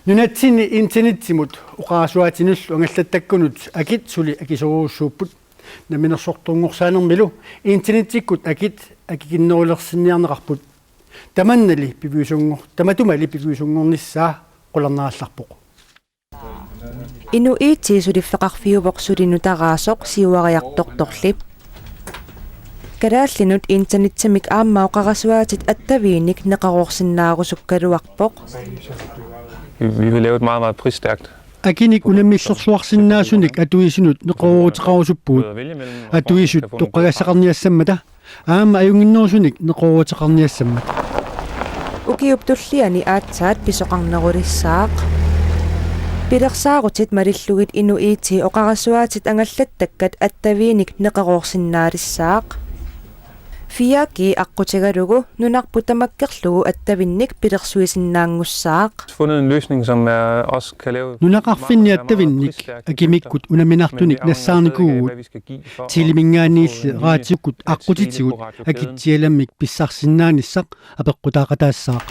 Nunatsini internettimut uqaasuatinullu angallattakkunut akit suli akisuruussuupput naminersortuungorsaanермилу internettikkut akit akikinnerulersinniarneqarput tamannali piviusungor tamatumali piviusungornissaa qularnaallарпоq inu iiti suliffeqarfiuvoq sulinutaraasоq siuariartortorlip Kadaallinut internettimik aammaoqarasuaatit attaviinik neqarorsinnaarussukkaluarpoq Vi vil lave et meget prisstærkt. Akinik unammissorsuarsinnaasunik atuisinut neqoruutiqarusuppuut atuisut toqqagassaqarniassammata aamma ajunginnersunik neqoruutiqarniassammat Ukiuptulliani aatsaat pisoqarnerulissaaq Pilersaarutit malillugit inu iiti oqarasuaatit angallattakkat attaviinik neqarorsinnaalissaaq Fiaki aqutigalugu nunarputamakkerlugu attavinnik pilersuisinnaangussaaq Fundet en løsning som også kan lave nunaqarfinni attavinnik akimikkut unaminartunik nassaarnikuugut tilimingaaniilli raatiukkut aqutitigut akittialammik pissarsinnaanissaq apeqqutaaqataassaaq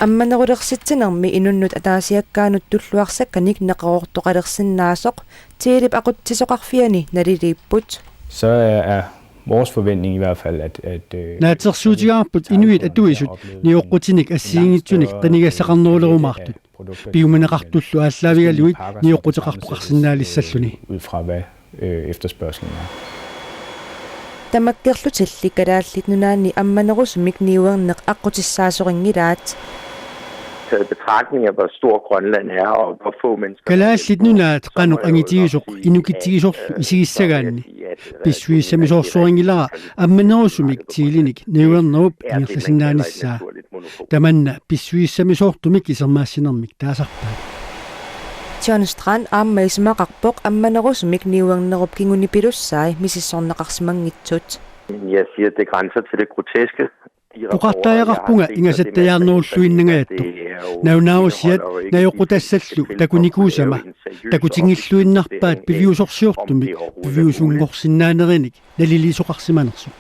Ammanerulersittinermi inunnut ataasiakkaanut tulluarsakkanik neqarortoqalersinnaasoq tilip aquttisoqarfiani naliliipput Så vores forventning i hvert fald, at naatersuutigaarput inuit atuisut nioqqutinik assiingitsunik qanigassaqarnerulerumaartut piumaneqartullu ааllaавигалуит nioqqutiqartoqarsinnaalisalluni ud fra hvad efterspørgselen er. Tamakkerlutilli kalaallit nunaanni ammanerusumik niuerneq aqutissaasoringilaat taget betragtning af, hvor stor Grønland er, og hvor få mennesker... Kalaallit nunaat qanu angitigisoq inukittigisorlu isigissagaanni pissuissamisorsuringilara ammanerusumik tiilinik niuernerup angerlasinnaanissa tamanna pissuissamisortumik isermaassinermik taasarpaat John Strand aammaismaqarpoq ammanerusumik niuernerup kingunipilussaai misissorneqarsimangitsut Jeg siger, det grænser til det groteske. Uqartaajaqarpunga ingasattajaarnerulluinnagaattu naunaarusiat najoqutaassallu takunikuusama takutingilluinnarpaat piviusorsiortumik piviusungorsinnaaneриник nalilisoqarsimanersu